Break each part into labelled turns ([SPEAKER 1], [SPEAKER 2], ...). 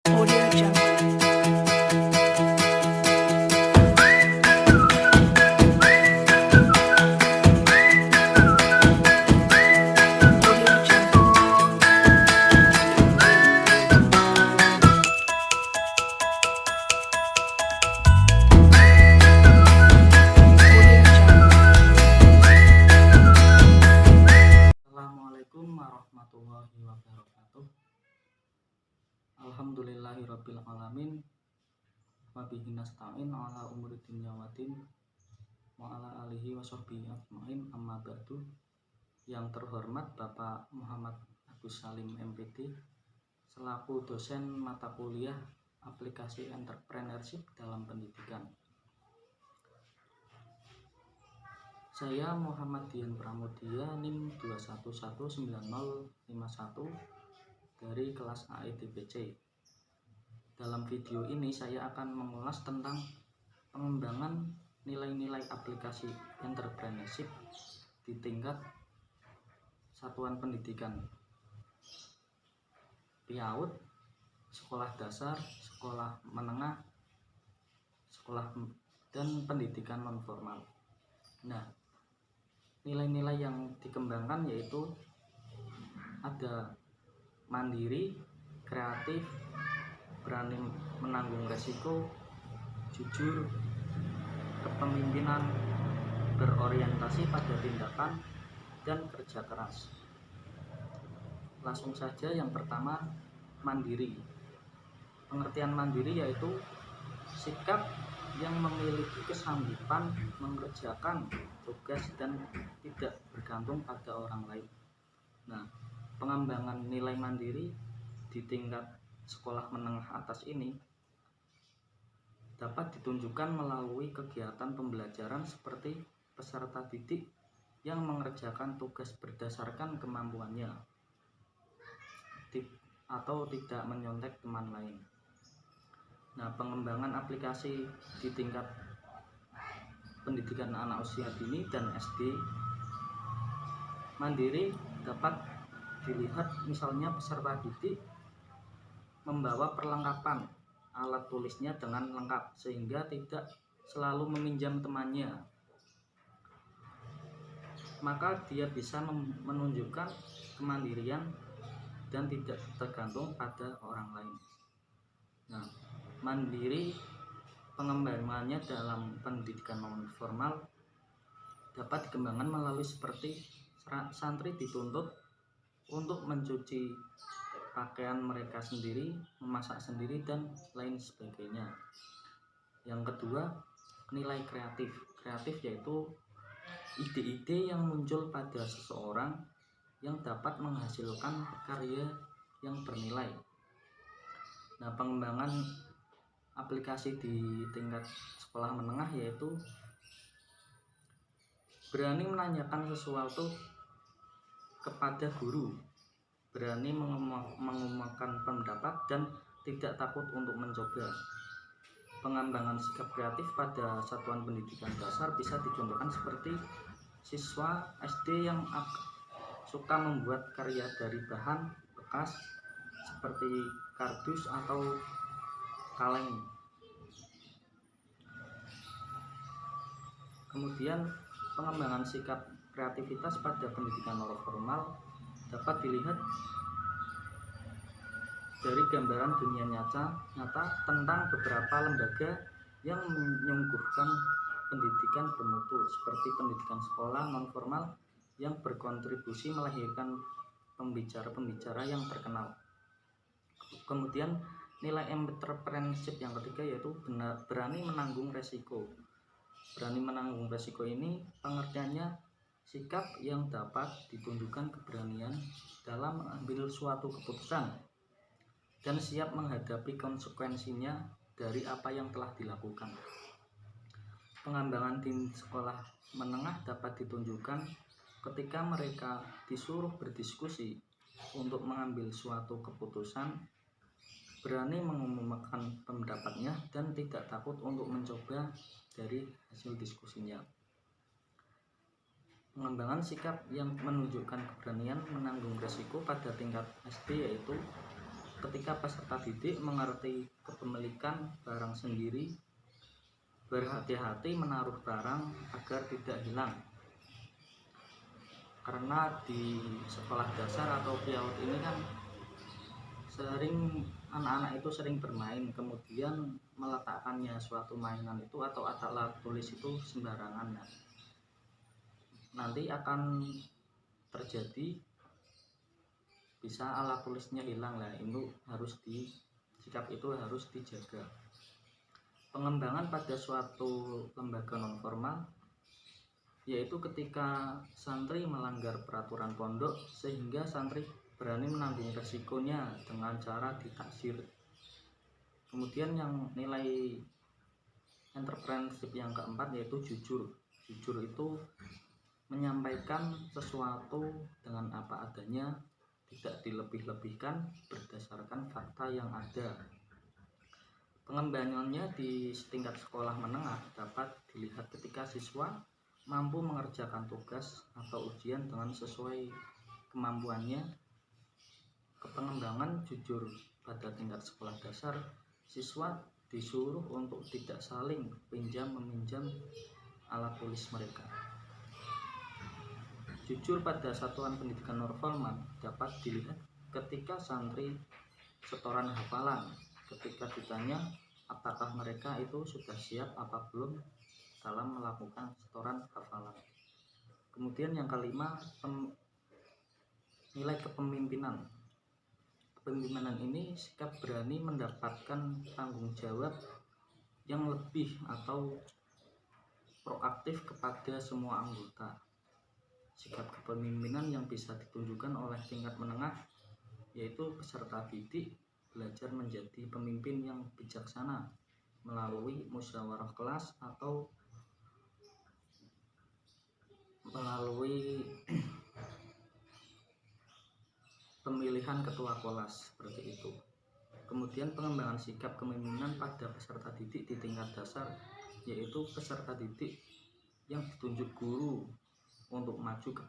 [SPEAKER 1] Audio Jungle. Audio Jungle. Audio Jungle.
[SPEAKER 2] Assalamualaikum warahmatullahi wabarakatuh. Alhamdulillahirabbil alamin. Wa bihi nasta'in ala umuri dunya waddin wa ala alihi washabbihi ajmain, amma ba'du. Yang terhormat Bapak Muhammad Agus Salim MPD selaku dosen mata kuliah aplikasi entrepreneurship dalam pendidikan. Saya Muhammad Dian Pramudia, NIM 2119051 dari kelas AEDPC. Dalam video ini saya akan mengulas tentang pengembangan nilai-nilai aplikasi entrepreneurship di tingkat satuan pendidikan PAUD, sekolah dasar, sekolah menengah, sekolah dan pendidikan non formal. Nah, nilai-nilai yang dikembangkan yaitu ada mandiri, kreatif, berani menanggung resiko, jujur, kepemimpinan, berorientasi pada tindakan, dan kerja keras. Langsung saja, yang pertama, mandiri. Pengertian mandiri yaitu sikap yang memiliki kesanggupan mengerjakan tugas dan tidak bergantung pada orang lain. Nah, pengembangan nilai mandiri di tingkat sekolah menengah atas ini dapat ditunjukkan melalui kegiatan pembelajaran seperti peserta didik yang mengerjakan tugas berdasarkan kemampuannya atau tidak menyontek teman lain. Nah, pengembangan aplikasi di tingkat pendidikan anak usia dini dan SD mandiri dapat dilihat misalnya peserta didik membawa perlengkapan alat tulisnya dengan lengkap sehingga tidak selalu meminjam temannya, maka dia bisa menunjukkan kemandirian dan tidak tergantung pada orang lain. Nah, mandiri pengembangannya dalam pendidikan non formal dapat dikembangkan melalui seperti santri dituntut untuk mencuci pakaian mereka sendiri, memasak sendiri, dan lain sebagainya. Yang kedua, nilai kreatif. Kreatif yaitu ide-ide yang muncul pada seseorang yang dapat menghasilkan karya yang bernilai. Nah, pengembangan aplikasi di tingkat sekolah menengah yaitu berani menanyakan sesuatu kepada guru, berani mengumumkan pendapat, dan tidak takut untuk mencoba. Pengembangan sikap kreatif pada satuan pendidikan dasar bisa dicontohkan seperti siswa SD yang suka membuat karya dari bahan bekas seperti kardus atau kaleng. Kemudian pengembangan sikap kreativitas pada pendidikan non formal dapat dilihat dari gambaran dunia nyata tentang beberapa lembaga yang menyuguhkan pendidikan bermutu seperti pendidikan sekolah non formal yang berkontribusi melahirkan pembicara-pembicara yang terkenal. Kemudian nilai entrepreneurship yang ketiga yaitu berani menanggung resiko. Berani menanggung resiko ini pengertiannya sikap yang dapat ditunjukkan keberanian dalam mengambil suatu keputusan dan siap menghadapi konsekuensinya dari apa yang telah dilakukan. Pengembangan di sekolah menengah dapat ditunjukkan ketika mereka disuruh berdiskusi untuk mengambil suatu keputusan, berani mengumumkan pendapatnya dan tidak takut untuk mencoba dari hasil diskusinya. Pengembangan sikap yang menunjukkan keberanian menanggung resiko pada tingkat SD yaitu ketika peserta didik mengerti kepemilikan barang sendiri, berhati-hati menaruh barang agar tidak hilang. Karena di sekolah dasar atau PAUD ini kan anak-anak itu sering bermain, kemudian meletakkannya suatu mainan itu atau alat tulis itu sembarangan. Nanti akan terjadi bisa alat tulisnya hilang lah. Itu sikap itu harus dijaga. Pengembangan pada suatu lembaga non formal yaitu ketika santri melanggar peraturan pondok sehingga santri berani menanggung resikonya dengan cara ditaksir. Kemudian yang nilai entrepreneurship yang keempat yaitu jujur. Jujur itu menyampaikan sesuatu dengan apa adanya, tidak dilebih-lebihkan, berdasarkan fakta yang ada. Pengembangannya di tingkat sekolah menengah dapat dilihat ketika siswa mampu mengerjakan tugas atau ujian dengan sesuai kemampuannya. Pengembangan jujur pada tingkat sekolah dasar, siswa disuruh untuk tidak saling pinjam-meminjam alat tulis mereka. Jujur pada satuan pendidikan non formal dapat dilihat ketika santri setoran hafalan. Ketika ditanya apakah mereka itu sudah siap apa belum dalam melakukan setoran hafalan. Kemudian yang kelima, nilai kepemimpinan. Kepemimpinan ini sikap berani mendapatkan tanggung jawab yang lebih atau proaktif kepada semua anggota. Sikap kepemimpinan yang bisa ditunjukkan oleh tingkat menengah yaitu peserta didik belajar menjadi pemimpin yang bijaksana melalui musyawarah kelas atau melalui pemilihan ketua kelas, seperti itu. Kemudian pengembangan sikap kepemimpinan pada peserta didik di tingkat dasar yaitu peserta didik yang ditunjuk guru untuk maju ke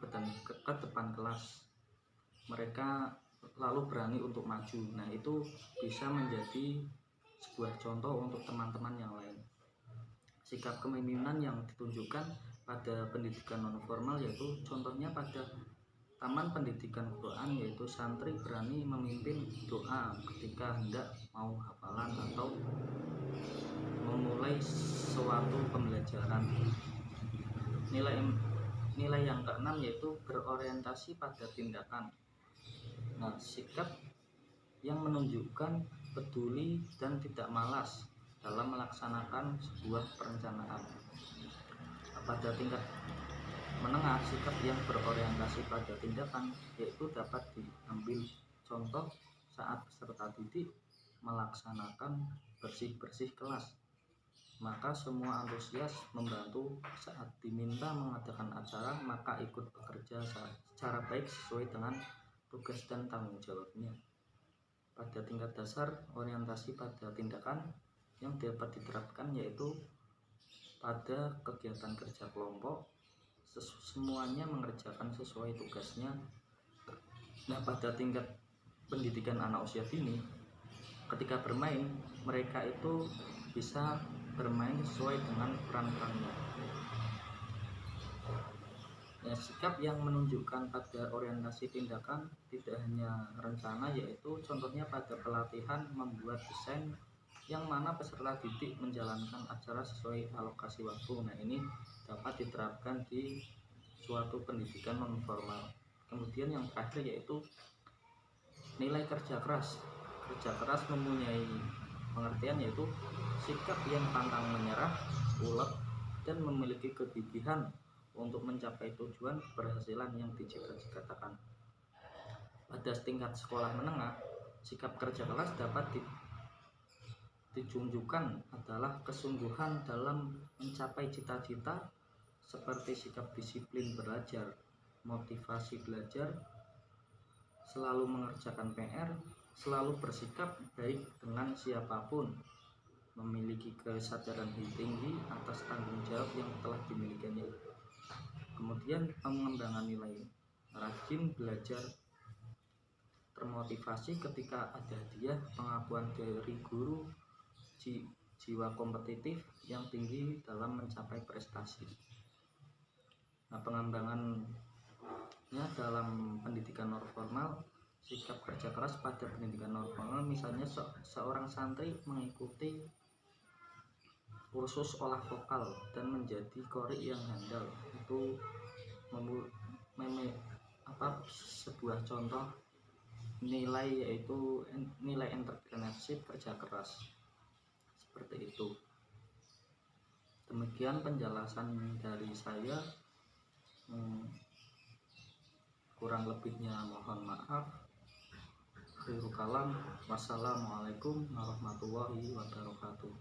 [SPEAKER 2] depan kelas. Mereka lalu berani untuk maju. Nah, itu bisa menjadi sebuah contoh untuk teman-teman yang lain. Sikap kepemimpinan yang ditunjukkan pada pendidikan non formal yaitu contohnya pada Taman Pendidikan Quran, yaitu santri berani memimpin doa ketika hendak mau hafalan atau memulai suatu pembelajaran. Nilai yang keenam yaitu berorientasi pada tindakan. Nah, sikap yang menunjukkan peduli dan tidak malas dalam melaksanakan sebuah perencanaan. Pada tingkat menengah, sikap yang berorientasi pada tindakan yaitu dapat diambil contoh saat peserta didik melaksanakan bersih-bersih kelas. Maka semua antusias membantu saat diminta mengadakan acara, maka ikut bekerja secara baik sesuai dengan tugas dan tanggung jawabnya. Pada tingkat dasar, orientasi pada tindakan yang dapat diterapkan yaitu pada kegiatan kerja kelompok, semuanya mengerjakan sesuai tugasnya. Nah, pada tingkat pendidikan anak usia dini, ketika bermain, mereka itu bisa bermain sesuai dengan peran-perannya. Ya, sikap yang menunjukkan pada orientasi tindakan tidak hanya rencana, yaitu contohnya pada pelatihan membuat desain yang mana peserta didik menjalankan acara sesuai alokasi waktu. Nah, ini dapat diterapkan di suatu pendidikan non formal. Kemudian yang terakhir yaitu nilai kerja keras. Kerja keras mempunyai pengertian yaitu sikap yang pantang menyerah, ulet, dan memiliki kegigihan untuk mencapai tujuan keberhasilan yang dicita-citakan. Pada tingkat sekolah menengah, sikap kerja keras dapat ditunjukkan adalah kesungguhan dalam mencapai cita-cita, seperti sikap disiplin belajar, motivasi belajar, selalu mengerjakan PR, selalu bersikap baik dengan siapapun, memiliki kesadaran tinggi atas tanggung jawab yang telah dimilikinya. Kemudian pengembangan nilai rajin belajar termotivasi ketika ada hadiah, pengakuan dari guru, jiwa kompetitif yang tinggi dalam mencapai prestasi. Nah, pengembangannya dalam pendidikan non formal, sikap kerja keras pada pendidikan non formal, misalnya seorang santri mengikuti kursus olah vokal dan menjadi kori yang handal, itu sebuah contoh nilai, yaitu nilai entrepreneurship, kerja keras, seperti itu. Demikian penjelasan dari saya. Kurang lebihnya mohon maaf. Akhirul kalam, wassalamualaikum warahmatullahi wabarakatuh.